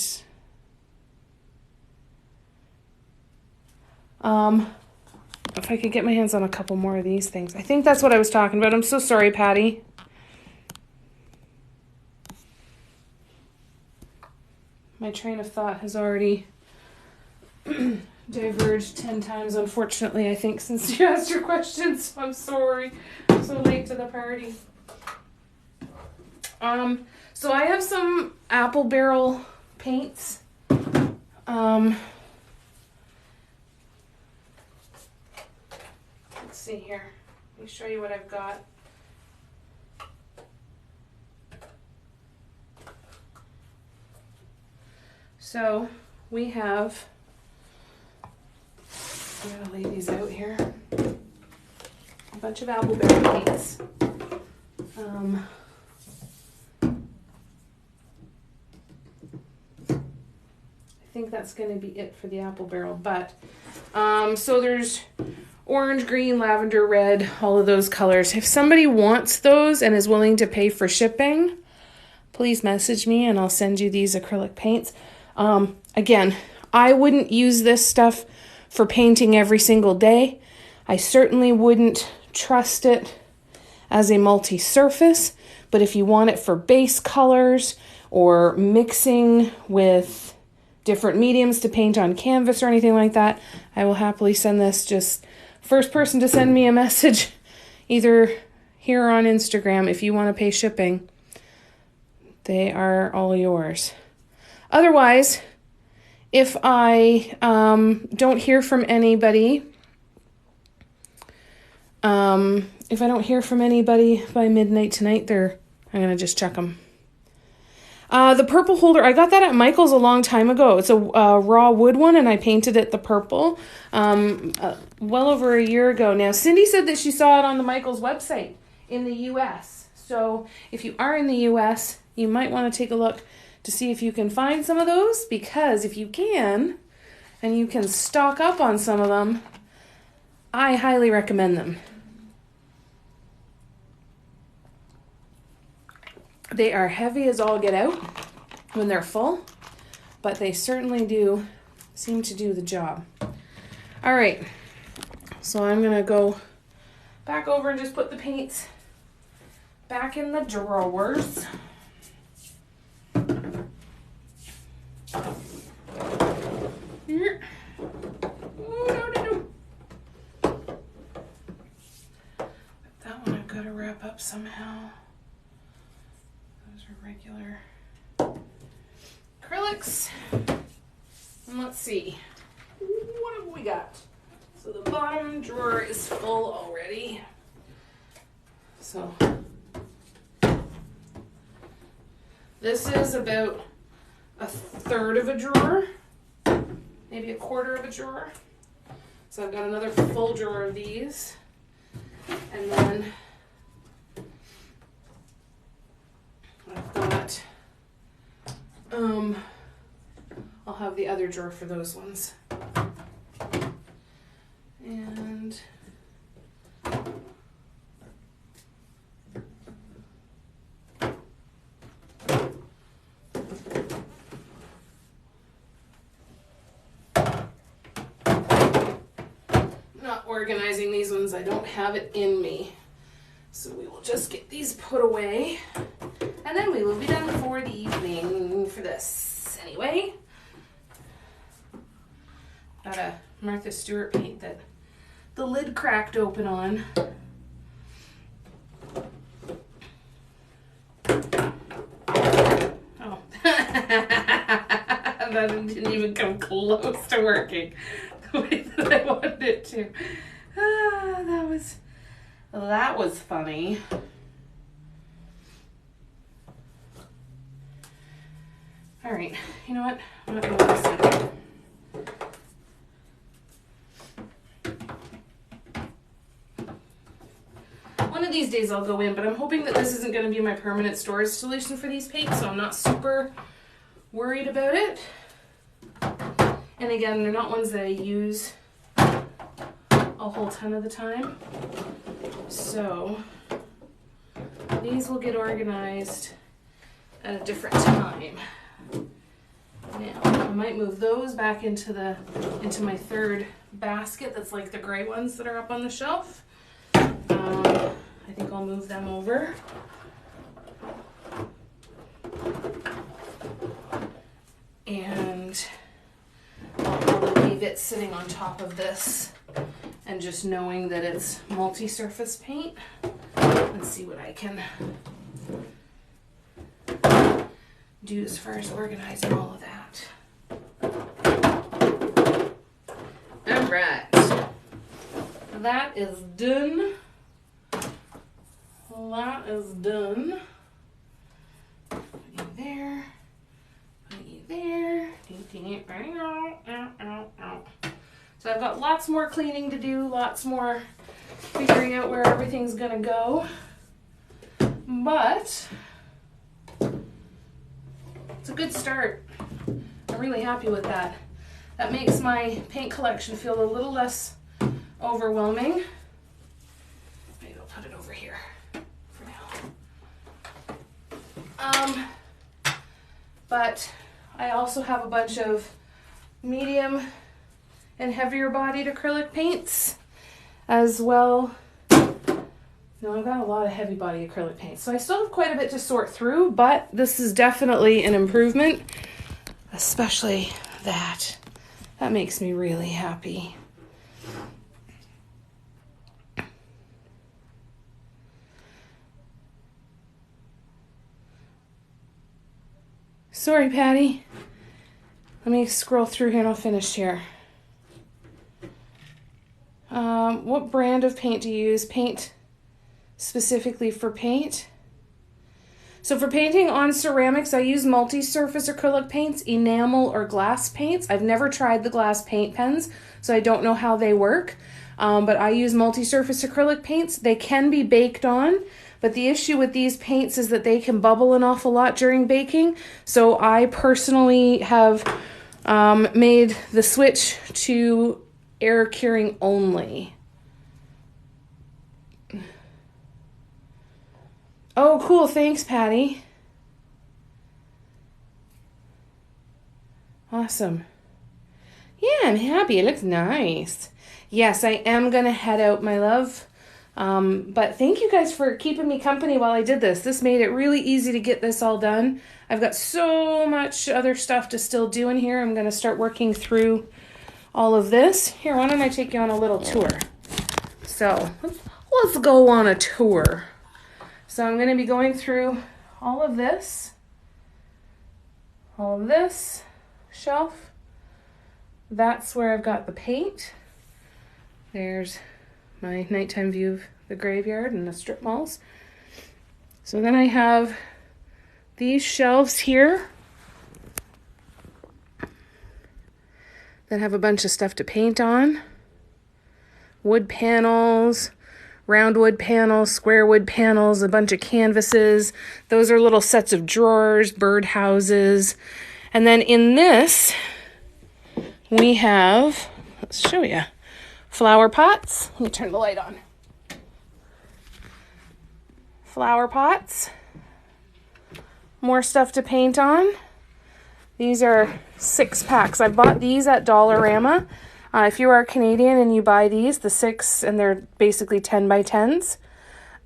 if I could get my hands on a couple more of these things. I think that's what I was talking about. I'm so sorry, Patty. My train of thought has already diverged 10 times, unfortunately, I think, since you asked your questions. So I'm sorry. I'm so late to the party. So I have some apple barrel paints. Let's see here. Let me show you what I've got. So we have, I'm gonna lay these out here. A bunch of apple barrel paints. I think that's going to be it for the apple barrel, but so there's orange, green, lavender, red, all of those colors. If somebody wants those and is willing to pay for shipping, please message me and I'll send you these acrylic paints. Again, I wouldn't use this stuff for painting every single day. I certainly wouldn't trust it as a multi-surface, but if you want it for base colors or mixing with different mediums to paint on canvas or anything like that, I will happily send this. Just first person to send me a message, either here or on Instagram, if you want to pay shipping, they are all yours. Otherwise, if I don't hear from anybody, if I don't hear from anybody by midnight tonight, I'm going to just check them. The purple holder, I got that at Michael's a long time ago. It's a raw wood one, and I painted it the purple well over a year ago now. Cindy said that she saw it on the Michael's website in the U.S. So if you are in the U.S., you might want to take a look to see if you can find some of those, because if you can, and you can stock up on some of them, I highly recommend them. They are heavy as all get out when they're full, but they certainly do seem to do the job. All right, so I'm going to go back over and just put the paints back in the drawers. Here. That one I've got to wrap up somehow. Those are regular acrylics. And let's see, what have we got? So the bottom drawer is full already. So this is about a third of a drawer, maybe a quarter of a drawer. So I've got another full drawer of these. And then I've got, I'll have the other drawer for those ones. And not organizing these ones. I don't have it in me. So we will just get these put away. And then we will be done for the evening for this. Anyway, got a Martha Stewart paint that the lid cracked open on. Oh. That didn't even come close to working the way that I wanted it to. That was funny. All right, you know what? I'm not going to see. One of these days I'll go in, but I'm hoping that this isn't going to be my permanent storage solution for these paints, so I'm not super worried about it. And again, they're not ones that I use a whole ton of the time. So these will get organized at a different time. Now, I might move those back into my third basket that's like the gray ones that are up on the shelf. I think I'll move them over. And I'll probably leave it sitting on top of this and just knowing that it's multi-surface paint. Let's see what I can do as far as organizing all of that. All right. That is done. That is done. Put you there. Put you there. So I've got lots more cleaning to do, lots more figuring out where everything's gonna go. But it's a good start. I'm really happy with that. That makes my paint collection feel a little less overwhelming. Maybe I'll put it over here for now. But I also have a bunch of medium and heavier bodied acrylic paints as well. No, I've got a lot of heavy body acrylic paints. So I still have quite a bit to sort through, but this is definitely an improvement, especially that. That makes me really happy. Sorry, Patty. Let me scroll through here and I'll finish here. What brand of paint do you use? Paint specifically for paint? So for painting on ceramics, I use multi-surface acrylic paints, enamel or glass paints. I've never tried the glass paint pens, so I don't know how they work. But I use multi-surface acrylic paints. They can be baked on, but the issue with these paints is that they can bubble an awful lot during baking. So I personally have made the switch to air curing only. Oh, cool. Thanks, Patty. Awesome. Yeah, I'm happy. It looks nice. Yes, I am going to head out, my love. But thank you guys for keeping me company while I did this. This made it really easy to get this all done. I've got so much other stuff to still do in here. I'm going to start working through all of this. Here, why don't I take you on a little tour? So let's go on a tour. So I'm going to be going through all of this shelf. That's where I've got the paint. There's my nighttime view of the graveyard and the strip malls. So then I have these shelves here that have a bunch of stuff to paint on. Wood panels, round wood panels, square wood panels, a bunch of canvases. Those are little sets of drawers, bird houses. And then in this, we have, let's show you, flower pots. Let me turn the light on. Flower pots. More stuff to paint on. These are 6 packs. I bought these at Dollarama. If you are Canadian and you buy these, the 6, and they're basically 10 by 10s,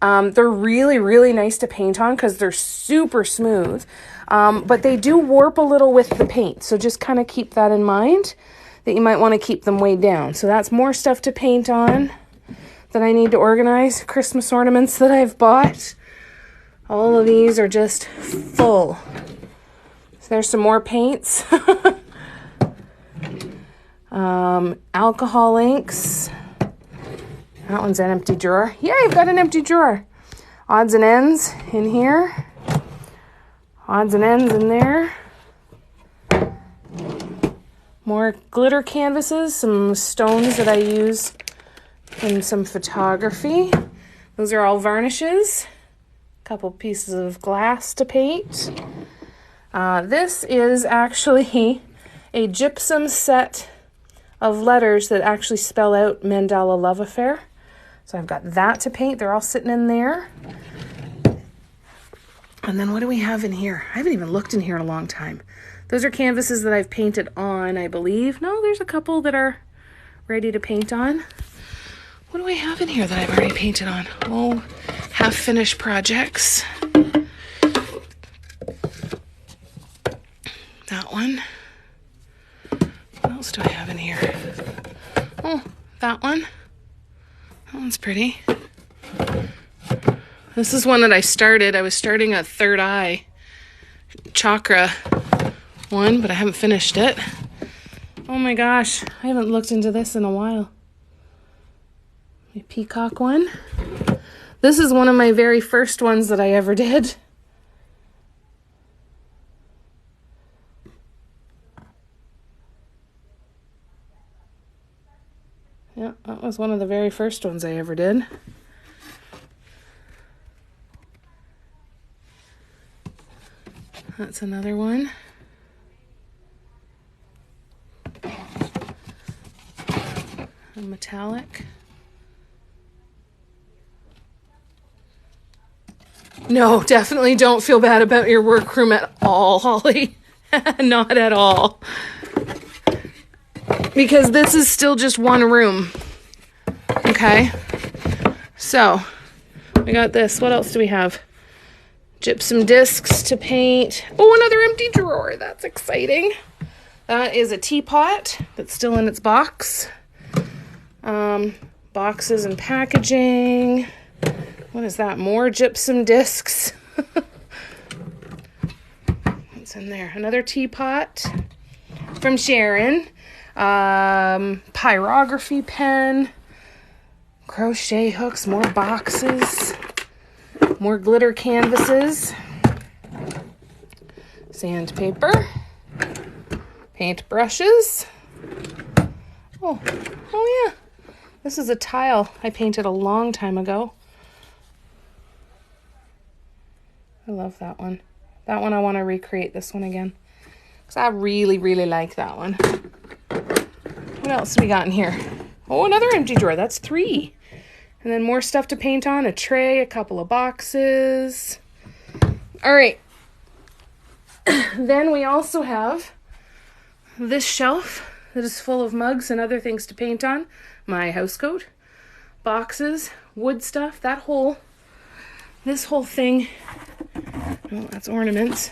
they're really, really nice to paint on because they're super smooth. But they do warp a little with the paint. So just kind of keep that in mind, that you might want to keep them way down. So that's more stuff to paint on that I need to organize. Christmas ornaments that I've bought. All of these are just full. So there's some more paints. Alcohol inks. That one's an empty drawer. Yeah, I've got an empty drawer. Odds and ends in here. Odds and ends in there. More glitter canvases, some stones that I use in some photography. Those are all varnishes. A couple pieces of glass to paint. This is actually a gypsum set of letters that actually spell out Mandela Love Affair. So I've got that to paint. They're all sitting in there. And then what do we have in here? I haven't even looked in here in a long time. Those are canvases that I've painted on, I believe. No, there's a couple that are ready to paint on. What do I have in here that I've already painted on? Oh, half-finished projects. That one. What else do I have in here? Oh, that one. That one's pretty. This is one that I started. I was starting a third eye chakra one, but I haven't finished it. Oh my gosh, I haven't looked into this in a while. My peacock one. This is one of my very first ones that I ever did. Yeah, that was one of the very first ones I ever did. That's another one. A metallic. No, definitely don't feel bad about your workroom at all, Holly. Not at all. Because this is still just one room. Okay? So, we got this. What else do we have? Gypsum discs to paint. Oh, another empty drawer. That's exciting. That is a teapot that's still in its box. Boxes and packaging. What is that? More gypsum discs. What's in there? Another teapot from Sharon. Pyrography pen. Crochet hooks. More boxes. More glitter canvases. Sandpaper. Paint brushes. Oh yeah. This is a tile I painted a long time ago. I love that one. That one I want to recreate this one again. Because I really, really like that one. What else do we got in here? Oh, another empty drawer. That's 3. And then more stuff to paint on. A tray, a couple of boxes. All right. Then we also have this shelf that is full of mugs and other things to paint on. My house coat, boxes, wood stuff, this whole thing. Oh, that's ornaments.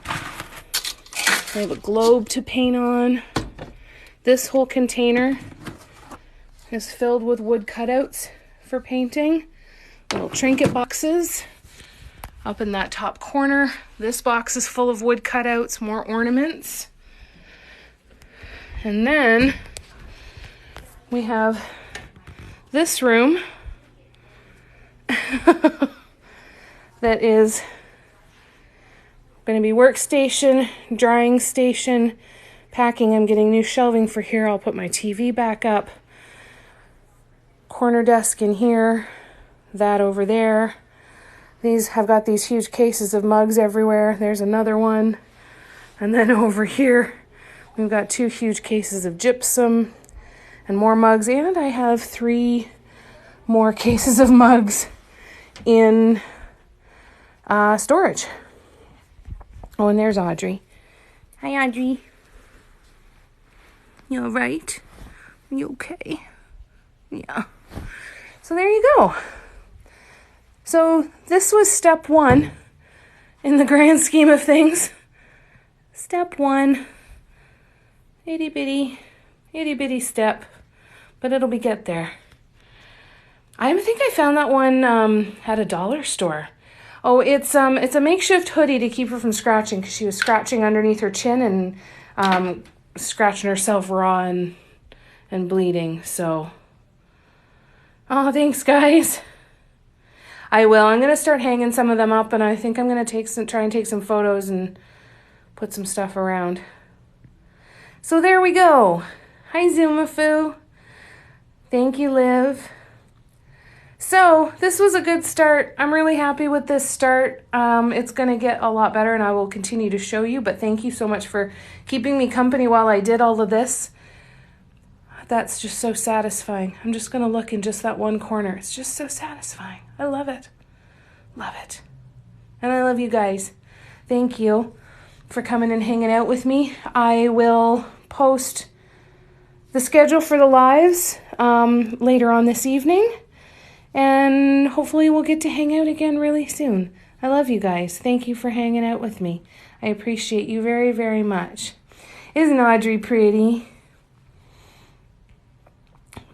I have a globe to paint on. This whole container is filled with wood cutouts for painting. Little trinket boxes up in that top corner. This box is full of wood cutouts, more ornaments. And then we have this room that is going to be workstation, drying station, packing. I'm getting new shelving for here. I'll put my TV back up. Corner desk in here, that over there. These have got these huge cases of mugs everywhere. There's another one. And then over here, we've got 2 huge cases of gypsum and more mugs. And I have 3 more cases of mugs in storage. Oh, and there's Audrey. Hi, Audrey. You all right? You okay? Yeah. So there you go. So this was step 1 in the grand scheme of things. Step 1. Itty bitty step. But it'll get there. I think I found that one at a dollar store. Oh, it's a makeshift hoodie to keep her from scratching because she was scratching underneath her chin and scratching herself raw and bleeding. So, oh, thanks, guys. I will. I'm gonna start hanging some of them up, and I think I'm gonna try and take some photos and put some stuff around. So there we go. Hi, Zumafu. Thank you, Liv. So this was a good start. I'm really happy with this start. It's going to get a lot better and I will continue to show you, but thank you so much for keeping me company while I did all of this. That's just so satisfying. I'm just going to look in just that one corner. It's just so satisfying. I love it. Love it. And I love you guys. Thank you for coming and hanging out with me. I will post the schedule for the lives later on this evening. And hopefully we'll get to hang out again really soon. I love you guys. Thank you for hanging out with me. I appreciate you very, very much. Isn't Audrey pretty?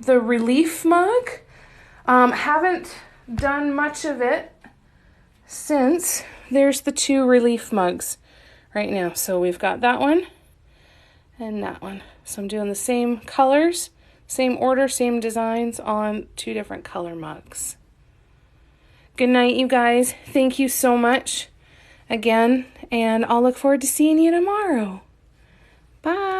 The relief mug. Haven't done much of it since. There's the 2 relief mugs right now. So we've got that one and that one. So I'm doing the same colors. Same order, same designs on 2 different color mugs. Good night, you guys. Thank you so much again, and I'll look forward to seeing you tomorrow. Bye.